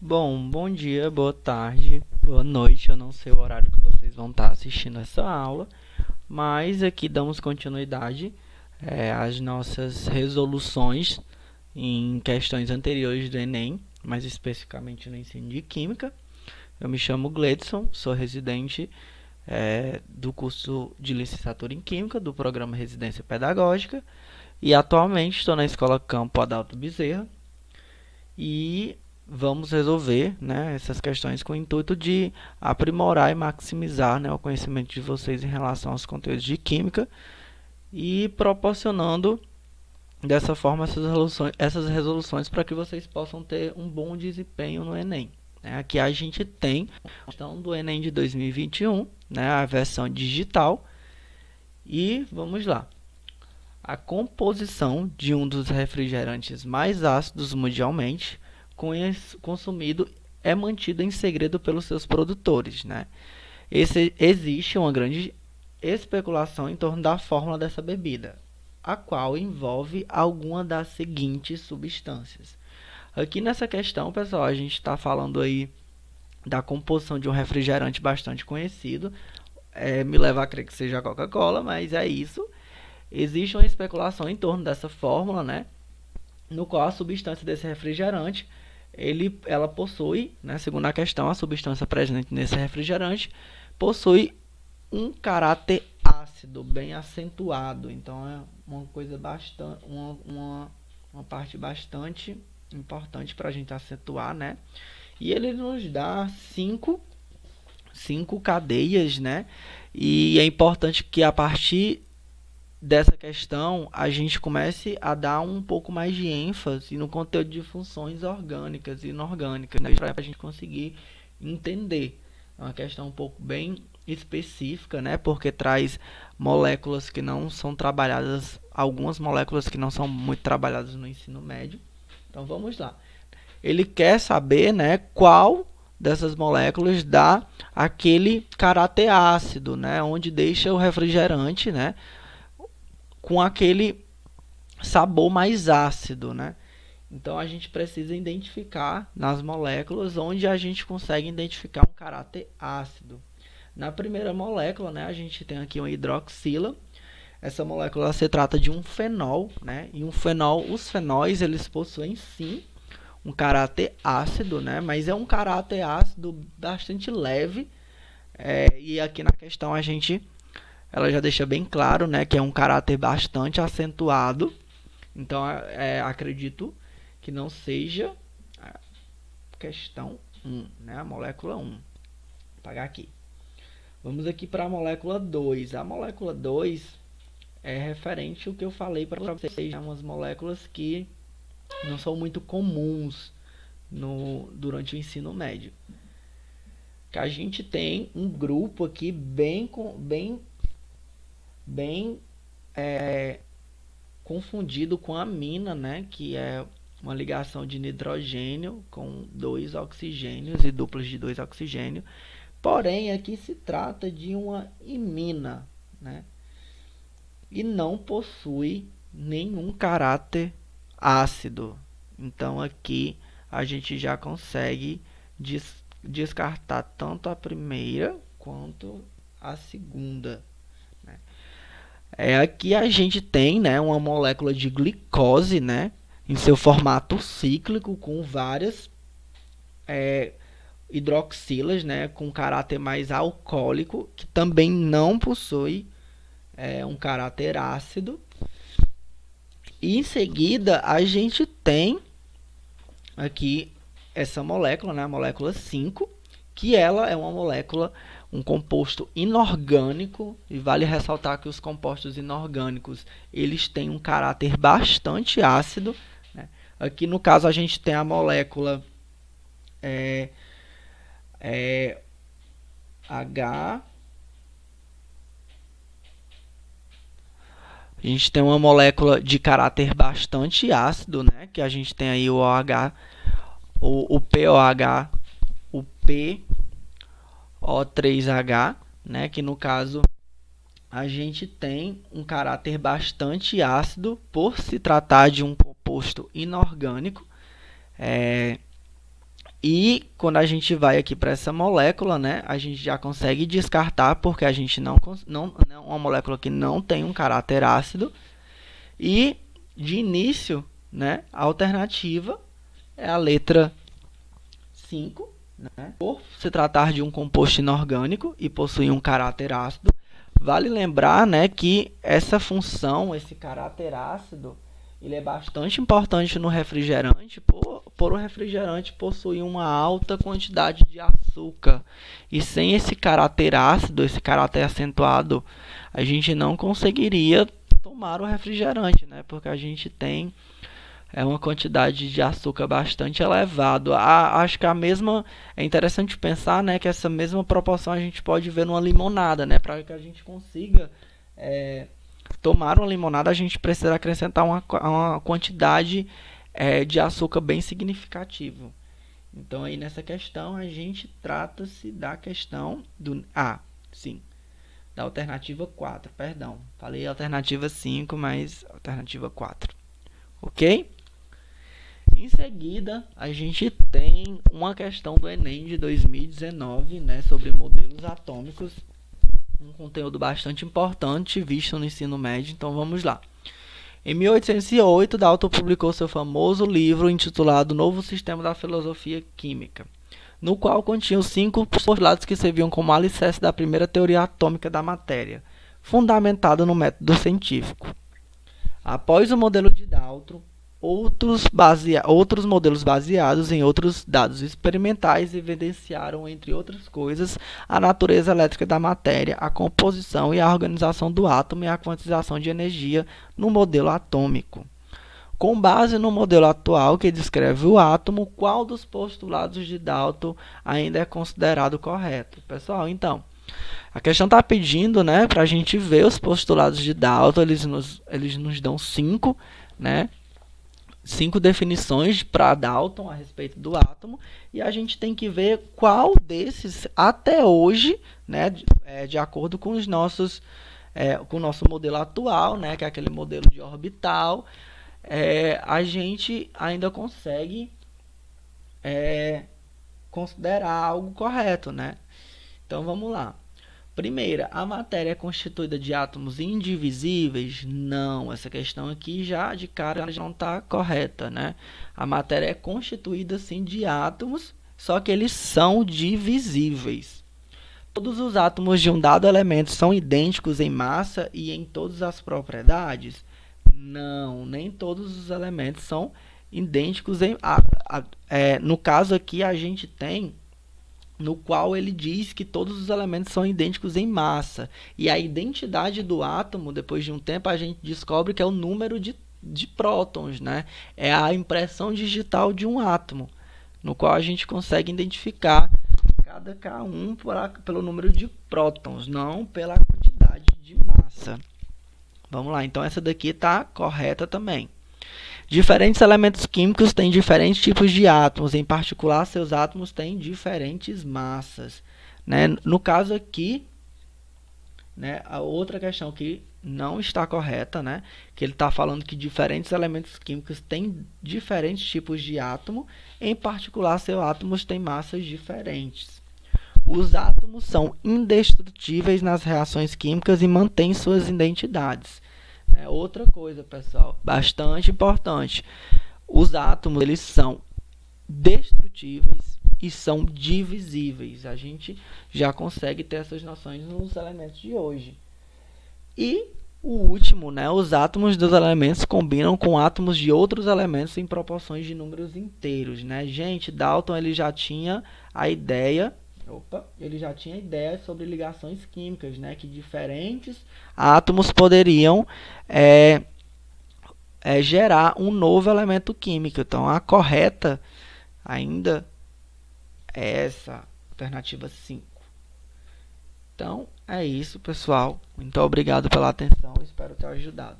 Bom dia, boa tarde, boa noite. Eu não sei o horário que vocês vão estar assistindo essa aula, mas aqui damos continuidade às nossas resoluções em questões anteriores do Enem, mais especificamente no ensino de Química. Eu me chamo Gledson, sou residente do curso de licenciatura em Química do programa Residência Pedagógica e atualmente estou na Escola Campo Adalto Bezerra e vamos resolver, essas questões com o intuito de aprimorar e maximizar, o conhecimento de vocês em relação aos conteúdos de Química e proporcionando dessa forma essas resoluções para que vocês possam ter um bom desempenho no Enem. Aqui a gente tem a questão do Enem de 2021, a versão digital, e vamos lá. A composição de um dos refrigerantes mais ácidos mundialmente consumido é mantida em segredo pelos seus produtores, Existe uma grande especulação em torno da fórmula dessa bebida, a qual envolve alguma das seguintes substâncias. Aqui nessa questão, pessoal, a gente está falando aí da composição de um refrigerante bastante conhecido. Me leva a crer que seja a Coca-Cola, mas é isso. Existe uma especulação em torno dessa fórmula, no qual a substância desse refrigerante, ela possui, segundo a questão, a substância presente nesse refrigerante possui um caráter ácido bem acentuado. Então é uma coisa bastante, uma parte bastante importante para a gente acentuar, E ele nos dá cinco cadeias, E é importante que a partir dessa questão a gente comece a dar um pouco mais de ênfase no conteúdo de funções orgânicas e inorgânicas, para a gente conseguir entender. É uma questão um pouco bem específica, porque traz moléculas que não são trabalhadas, algumas moléculas que não são muito trabalhadas no ensino médio. Então vamos lá. Ele quer saber, qual dessas moléculas dá aquele caráter ácido, onde deixa o refrigerante, com aquele sabor mais ácido, Então a gente precisa identificar nas moléculas onde a gente consegue identificar um caráter ácido. Na primeira molécula, a gente tem aqui uma hidroxila. Essa molécula se trata de um fenol, E um fenol, os fenóis, eles possuem sim um caráter ácido, mas é um caráter ácido bastante leve. E aqui na questão ela já deixa bem claro, que é um caráter bastante acentuado. Então, acredito que não seja a questão 1, a molécula 1. Vou apagar aqui. Vamos aqui para a molécula 2. A molécula 2 é referente ao que eu falei para vocês, umas moléculas que não são muito comuns durante o ensino médio. Que a gente tem um grupo aqui bem confundido com a amina, que é uma ligação de nitrogênio com 2 oxigênios e duplas de 2 oxigênios. Porém, aqui se trata de uma imina, e não possui nenhum caráter ácido. Então, aqui a gente já consegue descartar tanto a primeira quanto a segunda. Aqui a gente tem, uma molécula de glicose, em seu formato cíclico com várias hidroxilas, com caráter mais alcoólico, que também não possui um caráter ácido. E em seguida a gente tem aqui essa molécula, a molécula 5, que ela é uma molécula, um composto inorgânico, e vale ressaltar que os compostos inorgânicos, eles têm um caráter bastante ácido, Aqui no caso a gente tem a molécula H. A gente tem uma molécula de caráter bastante ácido, que a gente tem aí o OH, o POH, o PO3H, que no caso a gente tem um caráter bastante ácido por se tratar de um composto inorgânico. E quando a gente vai aqui para essa molécula, né, a gente já consegue descartar, porque a gente não é uma molécula que não tem um caráter ácido. E de início, né, a alternativa é a letra 5, né? Por se tratar de um composto inorgânico e possuir um caráter ácido, vale lembrar, né, que essa função, esse caráter ácido, ele é bastante importante no refrigerante, por o refrigerante possuir uma alta quantidade de açúcar. E sem esse caráter ácido, esse caráter acentuado, a gente não conseguiria tomar o refrigerante, né? Porque a gente tem uma quantidade de açúcar bastante elevado. Acho que é interessante pensar, né, que essa mesma proporção a gente pode ver numa limonada, né? Para que a gente consiga tomar uma limonada, a gente precisa acrescentar uma quantidade de açúcar bem significativo. Então, aí nessa questão, a gente trata-se da questão do... sim, da alternativa 4, perdão. Falei alternativa 5, mas alternativa 4. Ok? Em seguida, a gente tem uma questão do Enem de 2019, né, sobre modelos atômicos. Um conteúdo bastante importante visto no ensino médio, então vamos lá. Em 1808, Dalton publicou seu famoso livro intitulado Novo Sistema da Filosofia Química, no qual continha os 5 postulados que serviam como alicerce da primeira teoria atômica da matéria, fundamentada no método científico. Após o modelo de Dalton, outros modelos baseados em outros dados experimentais evidenciaram, entre outras coisas, a natureza elétrica da matéria, a composição e a organização do átomo e a quantização de energia no modelo atômico. Com base no modelo atual que descreve o átomo, qual dos postulados de Dalton ainda é considerado correto? Pessoal, então, a questão está pedindo, né, para a gente ver os postulados de Dalton. Eles nos dão 5, né? 5 definições para Dalton a respeito do átomo, e a gente tem que ver qual desses, até hoje, né, de acordo com os nossos, com o nosso modelo atual, né, que é aquele modelo de orbital, a gente ainda consegue considerar algo correto, né? Então vamos lá. Primeira, a matéria é constituída de átomos indivisíveis? Não, essa questão aqui já de cara já não está correta, né? A matéria é constituída sim de átomos, só que eles são divisíveis. Todos os átomos de um dado elemento são idênticos em massa e em todas as propriedades? Não, nem todos os elementos são idênticos em... no caso aqui a gente tem... no qual ele diz que todos os elementos são idênticos em massa. E a identidade do átomo, depois de um tempo, a gente descobre que é o número de prótons, né? É a impressão digital de um átomo, no qual a gente consegue identificar cada K1 pelo número de prótons, não pela quantidade de massa. Vamos lá, então essa daqui está correta também. Diferentes elementos químicos têm diferentes tipos de átomos, em particular, seus átomos têm diferentes massas, né? No caso aqui, né, a outra questão que não está correta, né, que ele está falando que diferentes elementos químicos têm diferentes tipos de átomo, em particular, seus átomos têm massas diferentes. Os átomos são indestrutíveis nas reações químicas e mantêm suas identidades. Outra coisa, pessoal, bastante importante. Os átomos, eles são destrutíveis e são divisíveis. A gente já consegue ter essas noções nos elementos de hoje. E o último, né, os átomos dos elementos combinam com átomos de outros elementos em proporções de números inteiros, né? Gente, Dalton ele já tinha a ideia sobre ligações químicas, né? Que diferentes átomos poderiam gerar um novo elemento químico. Então, a correta ainda é essa, alternativa 5. Então, é isso, pessoal. Muito obrigado pela atenção. Espero ter ajudado.